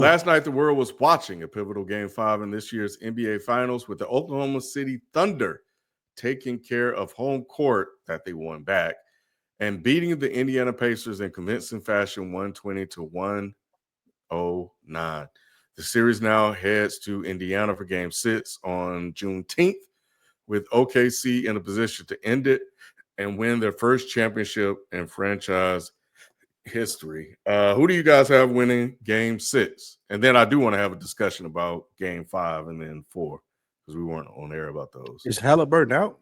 Last night, the world was watching a pivotal Game 5 in this year's NBA Finals with the Oklahoma City Thunder taking care of home court that they won back and beating the Indiana Pacers in convincing fashion 120 to 109. The series now heads to Indiana for Game 6 on Juneteenth, with OKC in a position to end it and win their first championship in franchise history. Who do you guys have winning Game 6? And then I do want to have a discussion about Game 5 and then 4 because we weren't on air about those. Is Halliburton out?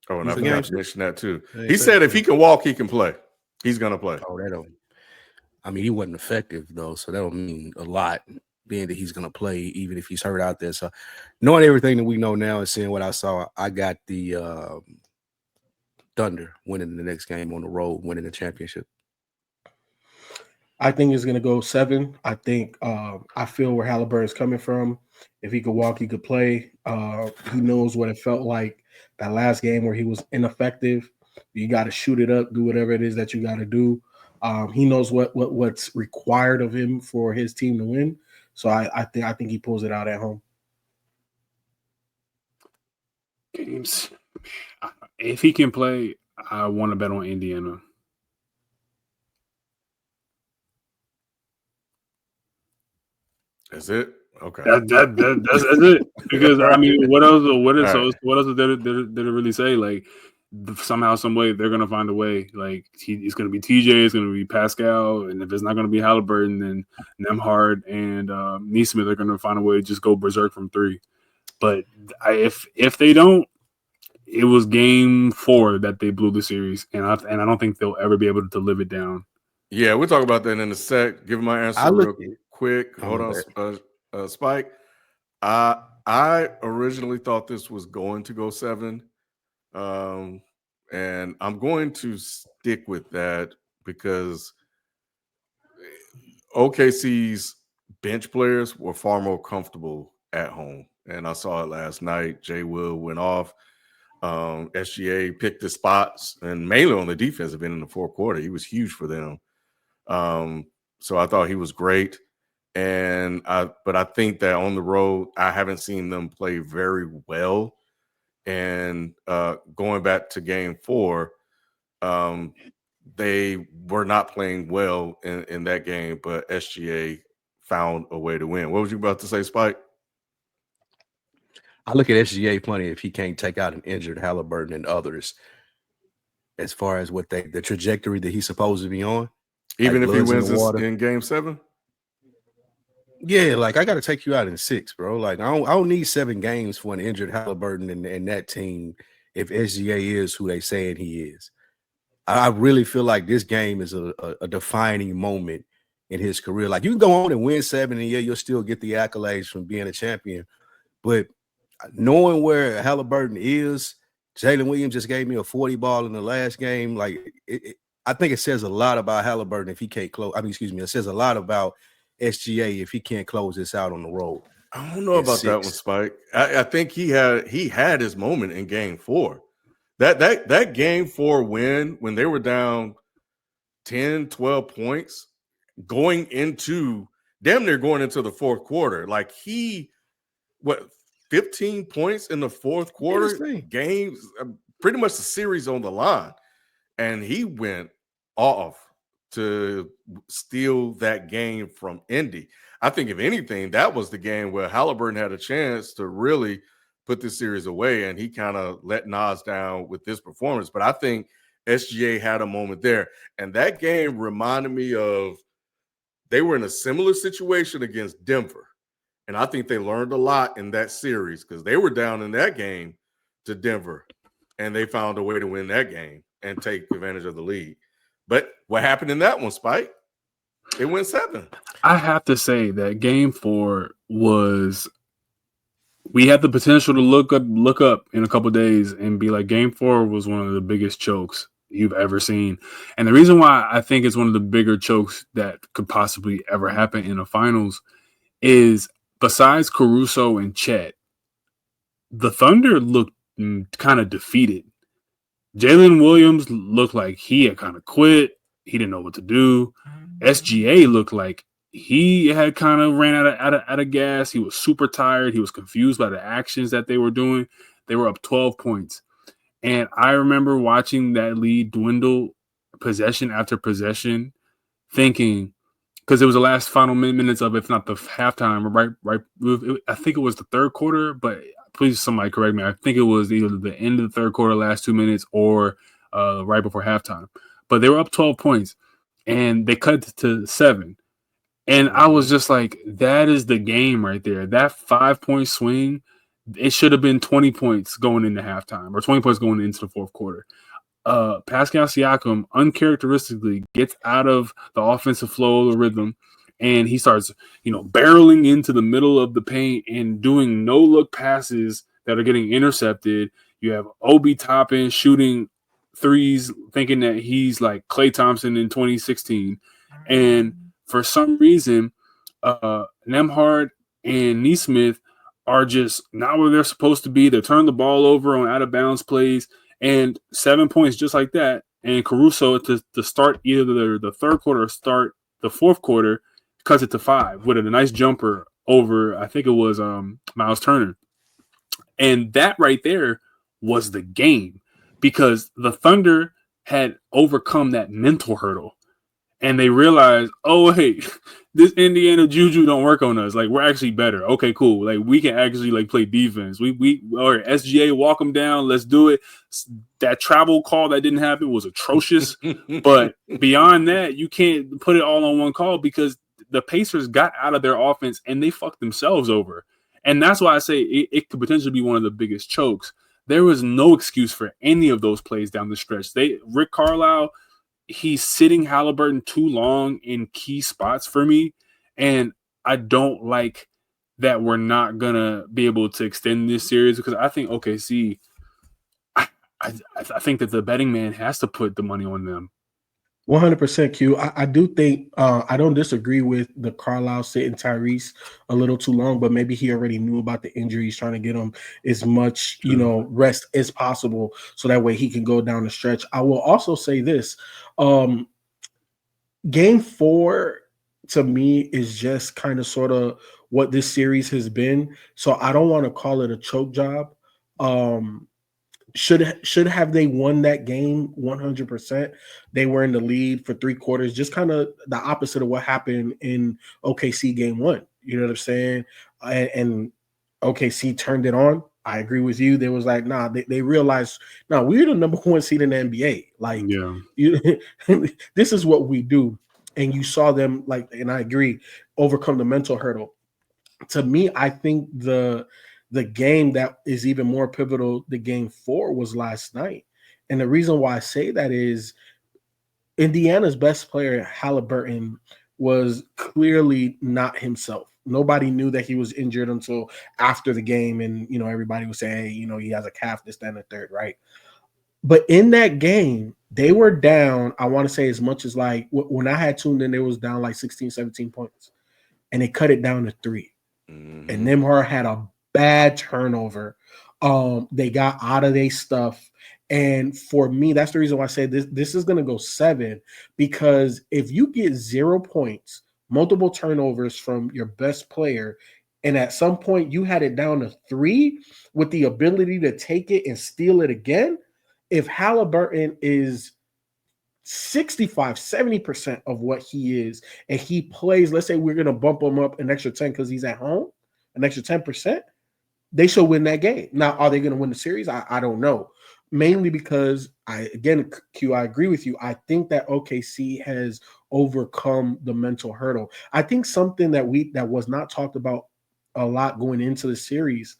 Oh, and I forgot to mention that too. He said if he can walk, he can play. He's going to play. Oh, that don't. I mean, he wasn't effective though, so that don't mean a lot. Being that he's going to play, even if he's hurt out there. So, knowing everything that we know now and seeing what I saw, I got the Thunder winning the next game on the road, winning the championship. I think it's going to go 7. I think I feel where Halliburton's coming from. If he could walk, he could play. He knows what it felt like that last game where he was ineffective. You got to shoot it up, do whatever it is that you got to do. He knows what's required of him for his team to win. So I think he pulls it out at home. Games. If he can play, I want to bet on Indiana. Is it? Okay. That's it. Because I mean, what else did it really say? Like somehow, some way, they're gonna find a way. Like it's gonna be TJ, it's gonna be Pascal, and if it's not gonna be Halliburton, then Nembhard and Neesmith are gonna find a way to just go berserk from 3. But if they don't, it was Game 4 that they blew the series, and I don't think they'll ever be able to live it down. Yeah, we'll talk about that in a sec. Give my answer real quick. Hold on, Spike. I originally thought this was going to go 7, and I'm going to stick with that because OKC's bench players were far more comfortable at home, and I saw it last night. Jay Will went off. SGA picked his spots, and mainly on the defensive end in the fourth quarter. He was huge for them. So I thought he was great. But I think that on the road, I haven't seen them play very well. And going back to Game 4, they were not playing well in that game, but SGA found a way to win. What was you about to say, Spike? I look at SGA plenty if he can't take out an injured Halliburton and others as far as what the trajectory that he's supposed to be on. Even if he wins this in Game 7? Yeah, like I got to take you out in 6, bro. Like I don't need 7 games for an injured Halliburton and that team if SGA is who they saying he is. I really feel like this game is a defining moment in his career. Like you can go on and win 7, and yeah, you'll still get the accolades from being a champion. But knowing where Halliburton is, Jalen Williams just gave me a 40 ball in the last game. Like I think it says a lot about Halliburton if he can't close. It says a lot about SGA if he can't close this out on the road. I don't know about that one, Spike. I think he had his moment in Game 4. That Game 4 win when they were down 10, 12 points going into the fourth quarter. Like 15 points in the fourth quarter, games, pretty much the series on the line. And he went off to steal that game from Indy. I think, if anything, that was the game where Halliburton had a chance to really put this series away, and he kind of let Nas down with this performance. But I think SGA had a moment there. And that game reminded me of they were in a similar situation against Denver. And I think they learned a lot in that series because they were down in that game to Denver, and they found a way to win that game and take advantage of the lead. But what happened in that one, Spike? It went 7. I have to say that Game 4 we had the potential to look up in a couple of days and be like, Game 4 was one of the biggest chokes you've ever seen. And the reason why I think it's one of the bigger chokes that could possibly ever happen in the finals is, besides Caruso and Chet, the Thunder looked kind of defeated. Jalen Williams looked like he had kind of quit. He didn't know what to do. SGA looked like he had kind of ran out of gas. He was super tired. He was confused by the actions that they were doing. They were up 12 points. And I remember watching that lead dwindle possession after possession, thinking, because it was the last final minutes of, if not the halftime, right. I think it was the third quarter, but please somebody correct me. I think it was either the end of the third quarter, last 2 minutes, or right before halftime. But they were up 12 points, and they cut to 7. And I was just like, that is the game right there. That 5-point swing, it should have been 20 points going into halftime, or 20 points going into the fourth quarter. Pascal Siakam uncharacteristically gets out of the offensive flow of the rhythm, and he starts, barreling into the middle of the paint and doing no-look passes that are getting intercepted. You have Obi Toppin shooting threes, thinking that he's like Klay Thompson in 2016. And for some reason, Nembhard and Nesmith are just not where they're supposed to be. They're turning the ball over on out-of-bounds plays, and 7 points just like that. And Caruso to start either the third quarter or start the fourth quarter cuts it to 5 with a nice jumper over, I think it was Miles Turner. And that right there was the game, because the Thunder had overcome that mental hurdle. And they realized, oh, hey, this Indiana Juju don't work on us. Like, we're actually better. Okay, cool. Like, we can actually, like, play defense. Or SGA, walk them down. Let's do it. That travel call that didn't happen was atrocious. But beyond that, you can't put it all on one call, because the Pacers got out of their offense and they fucked themselves over. And that's why I say it could potentially be one of the biggest chokes. There was no excuse for any of those plays down the stretch. Rick Carlisle, he's sitting Halliburton too long in key spots for me, and I don't like that we're not gonna be able to extend this series, because I think OKC, I think that the betting man has to put the money on them. 100% Q. I do think I don't disagree with the Carlisle sitting Tyrese a little too long, but maybe he already knew about the injury. He's trying to get him as much, rest as possible, so that way he can go down the stretch. I will also say this. Game 4 to me is just kind of sort of what this series has been. So I don't want to call it a choke job. Should have they won that game 100%? They were in the lead for 3 quarters, just kind of the opposite of what happened in OKC game 1. You know what I'm saying? And OKC turned it on. I agree with you. They was like, nah, they realized, nah, we're the number 1 seed in the NBA. Like, this is what we do. And you saw them, like, and I agree, overcome the mental hurdle. To me, I think the game that is even more pivotal, the game 4, was last night. And the reason why I say that is Indiana's best player, Halliburton, was clearly not himself. Nobody knew that he was injured until after the game. And, everybody was saying, hey, he has a calf, this, that, and the third, right? But in that game, they were down, I want to say as much as, like, when I had tuned in, they was down like 16, 17 points. And they cut it down to 3. Mm-hmm. And Nembhard had a bad turnover. They got out of their stuff. And for me, that's the reason why I say this is going to go 7, because if you get 0 points, multiple turnovers from your best player, and at some point you had it down to 3 with the ability to take it and steal it again, if Halliburton is 65, 70% of what he is, and he plays, let's say we're going to bump him up an extra 10 because he's at home, an extra 10%, they should win that game. Now, are they going to win the series? I don't know. Mainly because I agree with you. I think that OKC has overcome the mental hurdle. I think something that was not talked about a lot going into the series,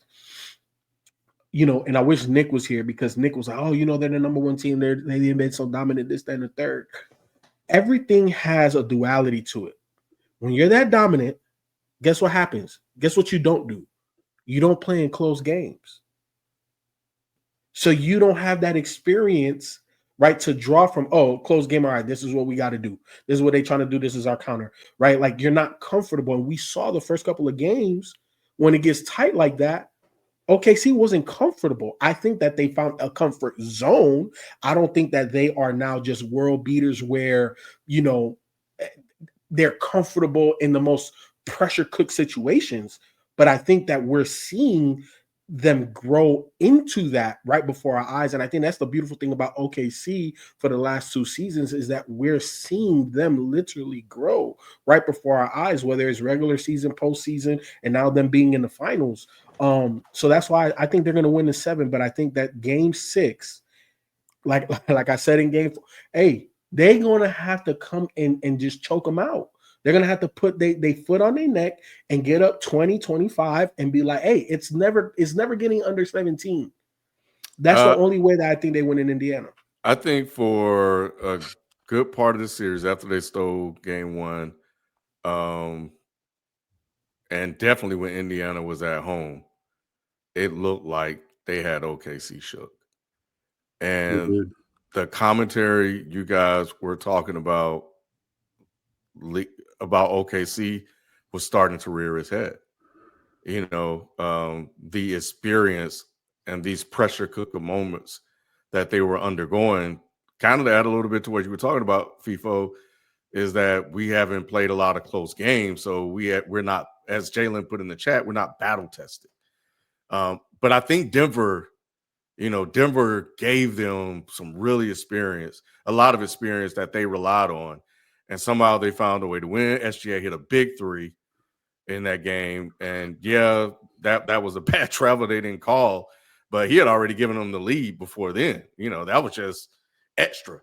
and I wish Nick was here, because Nick was like, oh, they're the number 1 team. They've been so dominant, this, that, and the third. Everything has a duality to it. When you're that dominant, guess what happens? Guess what you don't do? You don't play in close games. So you don't have that experience, right, to draw from, close game, all right, this is what we got to do. This is what they're trying to do. This is our counter, right? Like, you're not comfortable. And we saw the first couple of games, when it gets tight like that, OKC wasn't comfortable. I think that they found a comfort zone. I don't think that they are now just world beaters where, they're comfortable in the most pressure cooked situations. But I think that we're seeing them grow into that right before our eyes. And I think that's the beautiful thing about OKC for the last 2 seasons is that we're seeing them literally grow right before our eyes, whether it's regular season, postseason, and now them being in the finals. So that's why I think they're going to win the 7. But I think that game 6, like I said in game 4, hey, they're going to have to come in and just choke them out. They're going to have to put their foot on their neck and get up 20, 25 and be like, hey, it's never getting under 17. That's the only way that I think they win in Indiana. I think for a good part of the series after they stole game 1, and definitely when Indiana was at home, it looked like they had OKC shook. And the commentary you guys were talking about OKC was starting to rear its head. You know, the experience and these pressure cooker moments that they were undergoing, kind of to add a little bit to what you were talking about, FIFO, is that we haven't played a lot of close games. So we're not, as Jalen put in the chat, we're not battle tested. But I think Denver gave them some really a lot of experience that they relied on. And somehow they found a way to win. SGA hit a big 3 in that game. And yeah, that was a bad travel they didn't call, but he had already given them the lead before then. You know, that was just extra.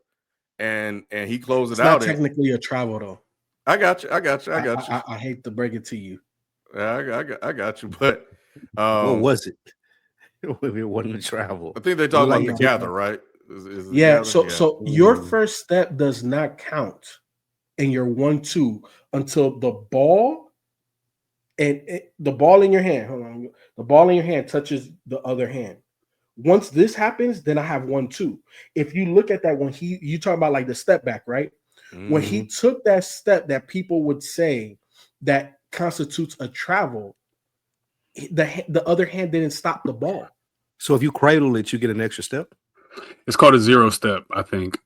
And he closed it out. It's not technically a travel though. I got you. I hate to break it to you. I got you. But what was it? It wasn't a travel. I think they talk about the gather, right? Yeah. So your first step does not count in your 1-2 until the ball and the ball in your hand. Hold on. The ball in your hand touches the other hand. Once this happens, then I have 1-2. If you look at that, when you talk about like the step back, right? Mm-hmm. When he took that step that people would say that constitutes a travel, the other hand didn't stop the ball. So if you cradle it, you get an extra step? It's called a 0 step, I think.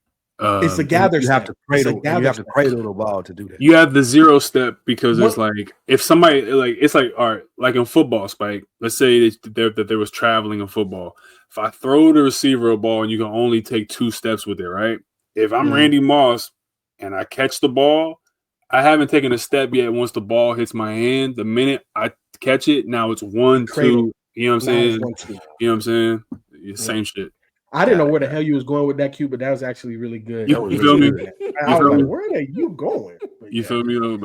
It's a gather you step. Have to cradle, you have to cradle the ball to do that. You have the 0 step because it's like if somebody it's like all right, like in football, Spike. Let's say that there was traveling in football. If I throw the receiver a ball and you can only take 2 steps with it, right? If I'm Randy Moss and I catch the ball, I haven't taken a step yet. Once the ball hits my hand, the minute I catch it, now it's 1, 2. You know what I'm saying? You know what I'm saying? Same shit. I didn't know where the hell you was going with that, Q, but that was actually really good. You feel me? I was like, where are you going? You feel me though?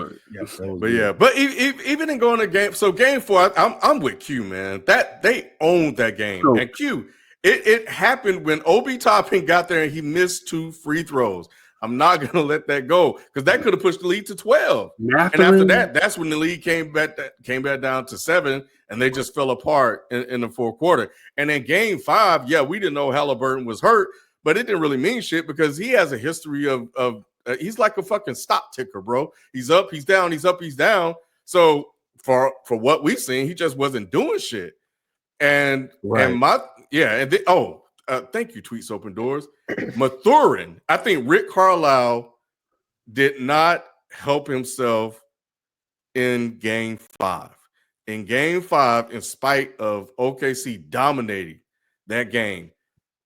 But even in going to game, so game 4, I'm with Q, man. That they owned that game. Sure. And Q, it happened when Obi Toppin got there and he missed 2 free throws. I'm not gonna let that go because that could have pushed the lead to 12. And after that, that's when the lead came back down to 7, and they just fell apart in the 4th quarter. And then game 5, we didn't know Halliburton was hurt, but it didn't really mean shit because he has a history of he's like a fucking stop ticker, bro. He's up, he's down, he's up, he's down. So for what we've seen, he just wasn't doing shit. And thank you, Tweets Open Doors. Mathurin, I think Rick Carlisle did not help himself in game 5. In game 5, in spite of OKC dominating that game,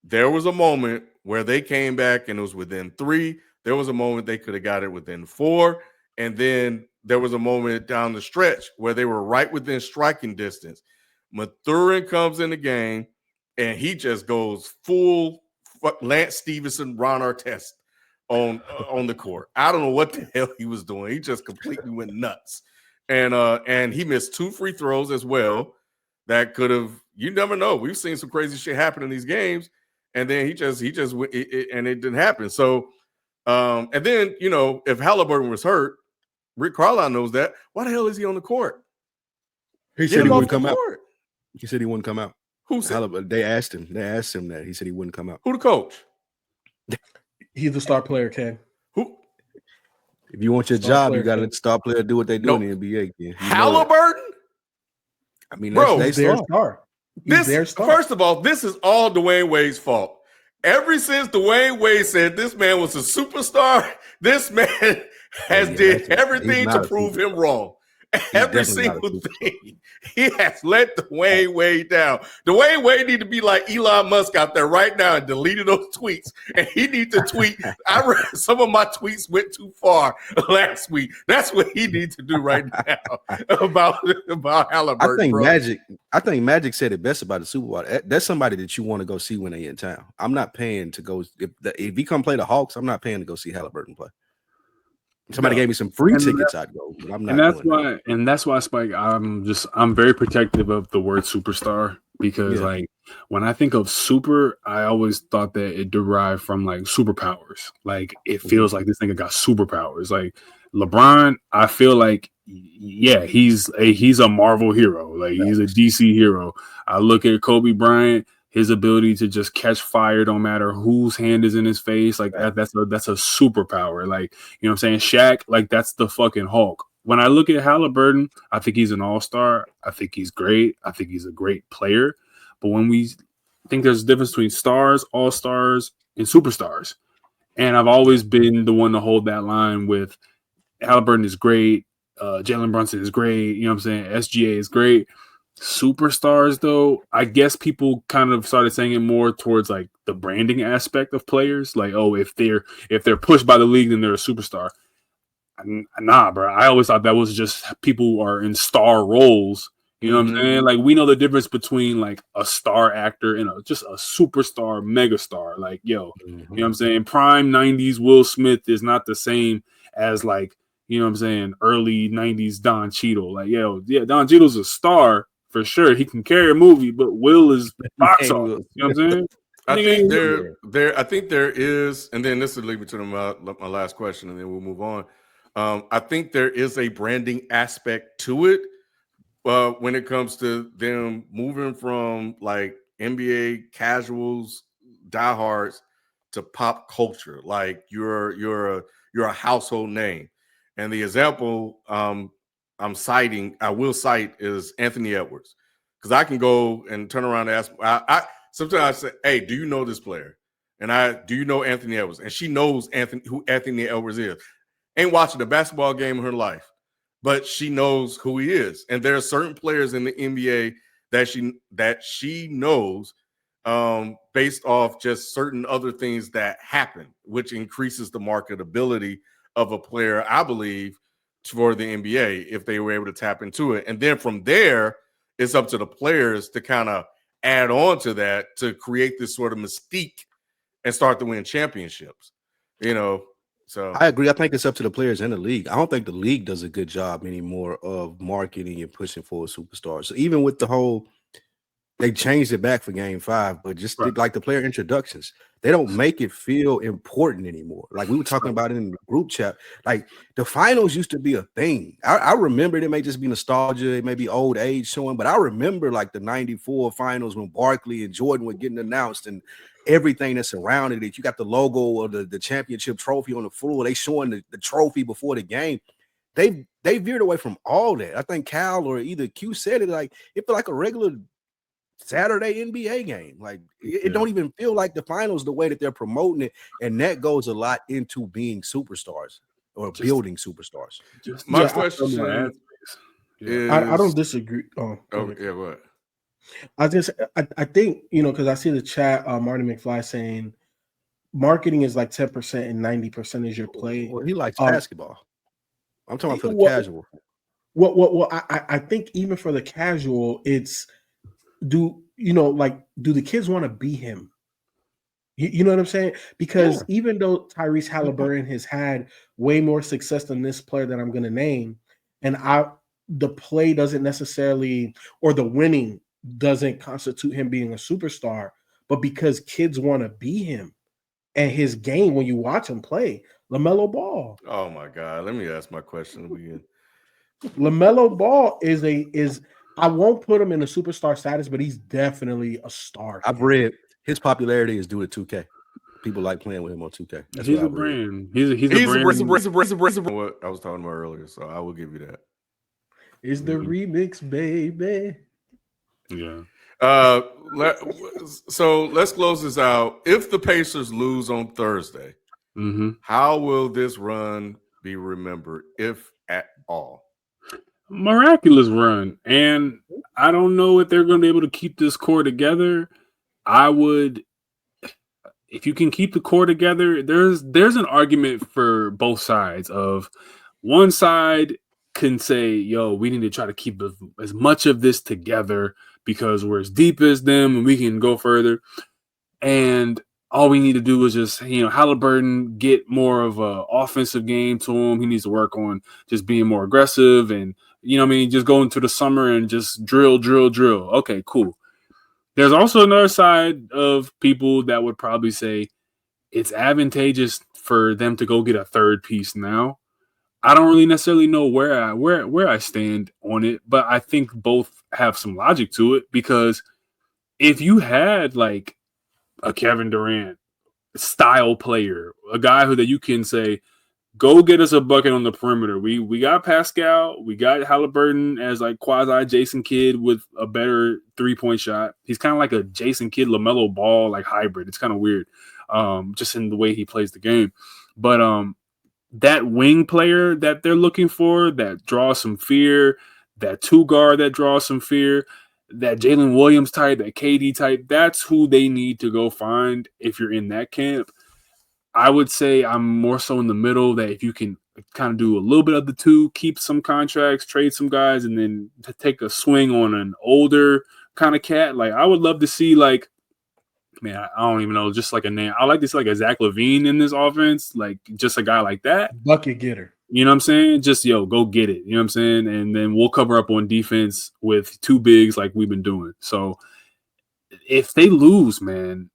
there was a moment where they came back and it was within 3. There was a moment they could have got it within 4. And then there was a moment down the stretch where they were right within striking distance. Mathurin comes in the game and he just goes full Lance Stevenson, Ron Artest on the court. I don't know what the hell he was doing. He just completely went nuts. And he missed 2 free throws as well. That could have, you never know. We've seen some crazy shit happen in these games. And then he just went, and it didn't happen. So, and then, if Halliburton was hurt, Rick Carlisle knows that. Why the hell is he on the court? He said he wouldn't come out. He said he wouldn't come out. Who said? Halliburton. They asked him that. He said he wouldn't come out. Who the coach? He's the star player, Ken. Who? If you want your job, you got to let the star player do what they do in the NBA. Ken. Halliburton? I mean, bro, he's their star. First of all, this is all Dwayne Wade's fault. Ever since Dwayne Wade said this man was a superstar, this man did everything to prove him wrong. Every single thing. He has let Dwayne Wade down. Dwayne Wade need to be like Elon Musk out there right now and deleted those tweets. And he need to tweet. I read some of my tweets went too far last week. That's what he needs to do right now about Halliburton. I think Magic said it best about the Super Bowl. That's somebody that you want to go see when they in town. I'm not paying to go. If he come play the Hawks, I'm not paying to go see Halliburton play. Somebody gave me some free tickets, I'd go. But I'm not. And that's why, Spike. I'm very protective of the word superstar because, like, when I think of super, I always thought that it derived from like superpowers. Like, it feels like this nigga got superpowers. Like LeBron, I feel like, he's a Marvel hero. Like he's a DC hero. I look at Kobe Bryant. His ability to just catch fire, don't matter whose hand is in his face, like that's a superpower. Like, you know what I'm saying? Shaq, like that's the fucking Hulk. When I look at Halliburton, I think he's an all-star. I think he's great. I think he's a great player. But when we think there's a difference between stars, all-stars, and superstars. And I've always been the one to hold that line with Halliburton is great. Jalen Brunson is great. You know what I'm saying? SGA is great. Superstars, though, I guess people kind of started saying it more towards like the branding aspect of players. Like, oh, if they're pushed by the league, then they're a superstar. Nah, bro. I always thought that was just people who are in star roles. You know what I'm saying? Like, we know the difference between like a star actor and just a superstar, megastar. Like, yo, you know what I'm saying? Prime 90s Will Smith is not the same as like, you know what I'm saying, early 90s Don Cheadle. Like, yo, yeah, Don Cheadle's a star. For sure, he can carry a movie, but Will is box office. You know what I'm saying? I think there is, and then this will lead me to my last question, and then we'll move on. I think there is a branding aspect to it when it comes to them moving from like NBA casuals, diehards to pop culture. Like you're a household name, and the example I will cite is Anthony Edwards, because I can go and turn around and ask. I sometimes I say, "Hey, do you know this player?" And do you know Anthony Edwards? And she knows who Anthony Edwards is. Ain't watching a basketball game in her life, but she knows who he is. And there are certain players in the NBA that she knows based off just certain other things that happen, which increases the marketability of a player, I believe, for the NBA if they were able to tap into it. And then from there, it's up to the players to kind of add on to that to create this sort of mystique and start to win championships. You know, so I agree. I think it's up to the players in the league. I don't think the league does a good job anymore of marketing and pushing for a superstar. So even with the whole, they changed it back for Game 5, but just like the player introductions, they don't make it feel important anymore. Like we were talking about it in the group chat. Like the finals used to be a thing. I remember it may just be nostalgia, it may be old age showing, but I remember like the 94 finals when Barkley and Jordan were getting announced and everything that surrounded it. You got the logo of the championship trophy on the floor. They showing the trophy before the game. They veered away from all that. I think Cal or either Q said it, like it felt like a regular Saturday NBA game. Like it don't even feel like the finals the way that they're promoting it, and that goes a lot into being superstars or building superstars. My question is, I don't disagree. What? I think, you know, because I see the chat, Marty McFly saying marketing is like 10% and 90% is your play. Well, he likes basketball. I'm talking about for the casual. Well, I think even for the casual, it's do the kids want to be him? You know what I'm saying? Because even though Tyrese Halliburton has had way more success than this player that I'm going to name, and the play doesn't necessarily, or the winning doesn't constitute him being a superstar, but because kids want to be him and his game when you watch him play, LaMelo Ball. Oh my God. Let me ask my question again. LaMelo Ball is I won't put him in a superstar status, but he's definitely a star. I've read his popularity is due to 2K. People like playing with him on 2K. That's he's a brand. He's a brand. What I was talking about earlier, so I will give you that. Is the remix, baby? Yeah. So let's close this out. If the Pacers lose on Thursday, how will this run be remembered, if at all? Miraculous run, and I don't know if they're going to be able to keep this core together. I would, if you can keep the core together, there's an argument for both sides. Of one side can say, "Yo, we need to try to keep as much of this together because we're as deep as them and we can go further." And all we need to do is just, Halliburton get more of a offensive game to him. He needs to work on just being more aggressive and, just go into the summer and just drill. Okay, cool. There's also another side of people that would probably say it's advantageous for them to go get a third piece now. I don't really necessarily know where I stand on it, but I think both have some logic to it, because if you had like a Kevin Durant style player, a guy that you can say, go get us a bucket on the perimeter. We got Pascal, we got Halliburton as like quasi Jason Kidd with a better 3-point shot. He's kind of like a Jason Kidd LaMelo Ball like hybrid. It's kind of weird, just in the way he plays the game. But that wing player that they're looking for, that draws some fear, that two guard that draws some fear, that Jalen Williams type, that KD type, that's who they need to go find if you're in that camp. I would say I'm more so in the middle, that if you can kind of do a little bit of the two, keep some contracts, trade some guys, and then to take a swing on an older kind of cat. Like, I would love to see, like, man, I don't even know, just like a name. I like to see like a Zach LaVine in this offense, like just a guy like that. Bucket getter. You know what I'm saying? Just, go get it. You know what I'm saying? And then we'll cover up on defense with two bigs like we've been doing. So if they lose, man,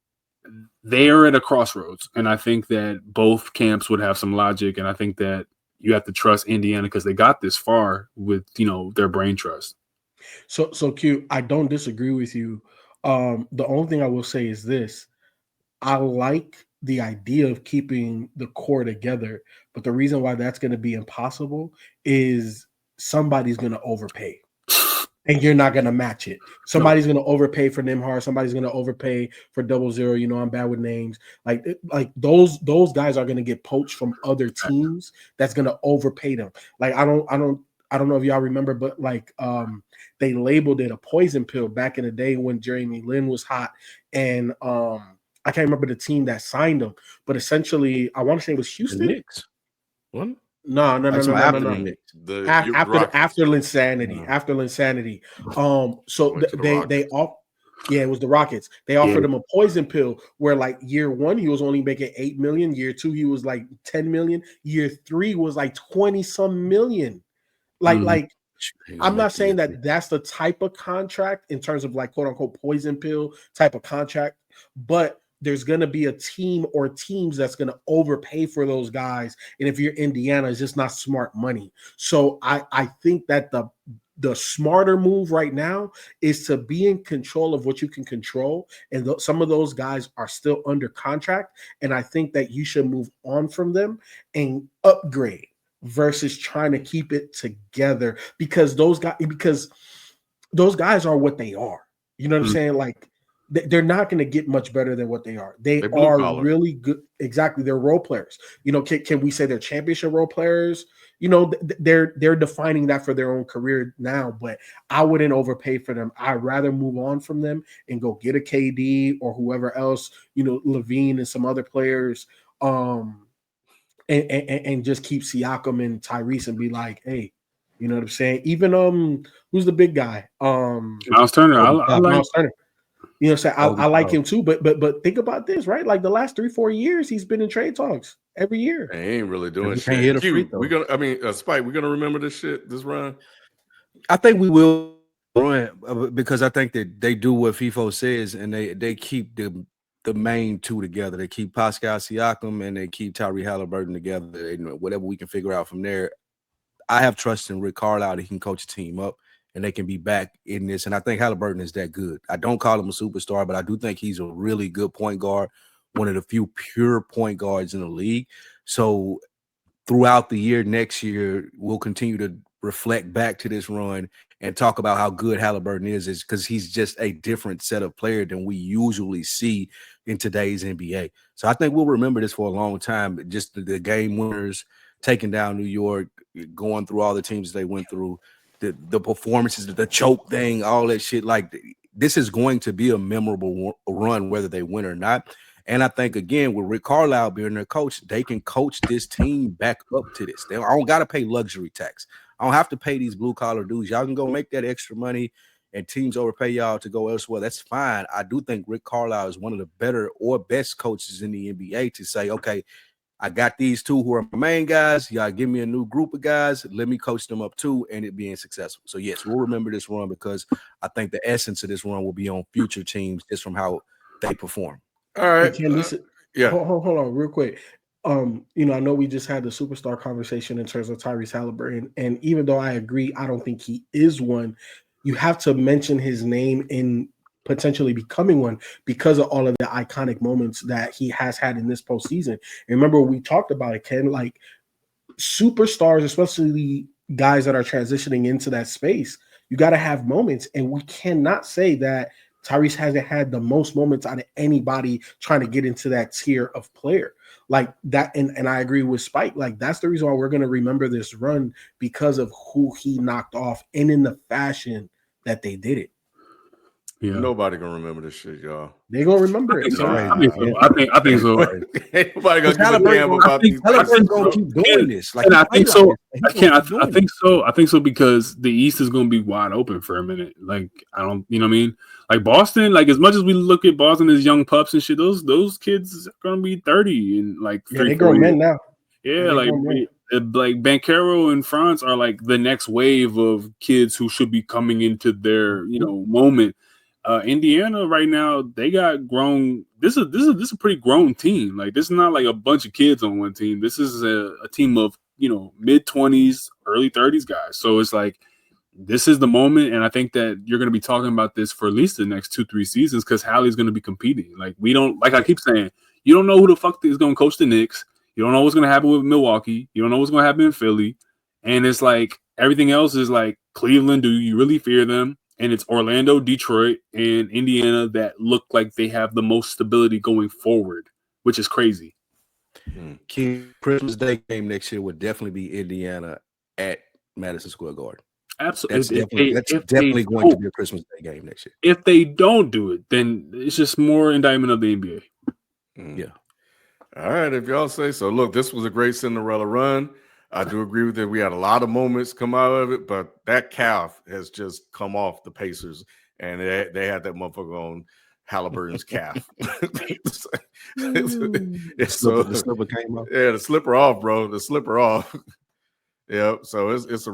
they are at a crossroads. And I think that both camps would have some logic. And I think that you have to trust Indiana because they got this far with, their brain trust. So Q, I don't disagree with you. The only thing I will say is this. I like the idea of keeping the core together, but the reason why that's going to be impossible is somebody's going to overpay, and you're not going to match it. Somebody's going to overpay for Nembhard. Somebody's going to overpay for 00. I'm bad with names. Like those guys are going to get poached from other teams. That's going to overpay them. Like I don't know if y'all remember, but like they labeled it a poison pill back in the day when Jeremy Lin was hot, and I can't remember the team that signed him, but essentially, I want to say it was Houston. The Knicks. What? No. After Linsanity. After Linsanity. So they all, it was the Rockets. They offered him a poison pill where like year one he was only making $8 million. Year two he was like $10 million. Year three was like 20-some million. Like. I'm not saying that that's the type of contract in terms of like quote unquote poison pill type of contract, but there's going to be a team or teams that's going to overpay for those guys. And if you're Indiana, it's just not smart money. So I think that the smarter move right now is to be in control of what you can control. And some of those guys are still under contract. And I think that you should move on from them and upgrade versus trying to keep it together, because those guys are what they are. You know what I'm saying? Like they're not going to get much better than what they are. They are really good. Exactly. They're role players. Can we say they're championship role players? They're defining that for their own career now, but I wouldn't overpay for them. I'd rather move on from them and go get a KD or whoever else, Levine and some other players, and just keep Siakam and Tyrese and be like, hey, you know what I'm saying? Even who's the big guy? Miles Turner. I like Miles Turner. You know what I'm saying? I like him too, but think about this, right? Like the last 3-4 years, he's been in trade talks every year. He ain't really doing shit. Spike, we're gonna remember this shit, this run. I think we will run because I think that they do what FIFO says, and they keep the main two together. They keep Pascal Siakam and they keep Tyrese Halliburton together. And whatever we can figure out from there. I have trust in Rick Carlisle that he can coach a team up and they can be back in this. And I think Halliburton is that good. I don't call him a superstar, but I do think he's a really good point guard, one of the few pure point guards in the league. So throughout the year, next year, we'll continue to reflect back to this run and talk about how good Halliburton is because he's just a different set of player than we usually see in today's NBA. So I think we'll remember this for a long time, just the game winners, taking down New York, going through all the teams they went through, the performances, the choke thing, all that shit. Like, this is going to be a memorable run, whether they win or not. And I think, again, with Rick Carlisle being their coach, they can coach this team back up to this. I don't got to pay luxury tax. I don't have to pay these blue-collar dudes. Y'all can go make that extra money, and teams overpay y'all to go elsewhere. That's fine. I do think Rick Carlisle is one of the better or best coaches in the NBA to say, okay, I got these two who are my main guys. Y'all give me a new group of guys. Let me coach them up too, and it being successful. So, yes, we'll remember this run because I think the essence of this run will be on future teams just from how they perform. All right. Ken, hold on real quick. I know we just had the superstar conversation in terms of Tyrese Halliburton, and even though I agree, I don't think he is one. You have to mention his name in potentially becoming one because of all of the iconic moments that he has had in this postseason. And remember, we talked about it, Ken, like superstars, especially guys that are transitioning into that space, you got to have moments, and we cannot say that Tyrese hasn't had the most moments out of anybody trying to get into that tier of player like that. And I agree with Spike. Like, that's the reason why we're going to remember this run, because of who he knocked off and in the fashion that they did it. Yeah. Nobody gonna remember this shit, y'all. They gonna remember it. I think so. Ain't nobody gonna give a damn about these. Halliburton's gonna keep doing this. Like, and I think so. I think so because the East is gonna be wide open for a minute. Like, I don't, you know what I mean? Like Boston, like as much as we look at Boston as young pups and shit, those kids are gonna be 30 and like they grown men now. Yeah, like Banchero and France are like the next wave of kids who should be coming into their moment. Indiana right now, they got grown. This is a pretty grown team. Like, this is not like a bunch of kids on one team. This is a team of mid-20s, early 30s guys. So it's like, this is the moment, and I think that you're going to be talking about this for at least the next 2-3 seasons because Hallie's going to be competing. Like, we don't, like I keep saying, you don't know who the fuck is going to coach the Knicks. You don't know what's going to happen with Milwaukee. You don't know what's going to happen in Philly. And it's like, everything else is like, Cleveland, do you really fear them? And it's Orlando, Detroit, and Indiana that look like they have the most stability going forward, which is crazy. Christmas Day game next year would definitely be Indiana at Madison Square Garden. Absolutely. That's definitely going to be a Christmas Day game next year. If they don't do it, then it's just more indictment of the NBA. Yeah. All right, if y'all say so. Look, this was a great Cinderella run. I do agree with it. We had a lot of moments come out of it, but that calf has just come off the Pacers, and they had that motherfucker on Halliburton's calf. The slipper came off. Yeah, the slipper off, bro. The slipper off. Yeah, so it's a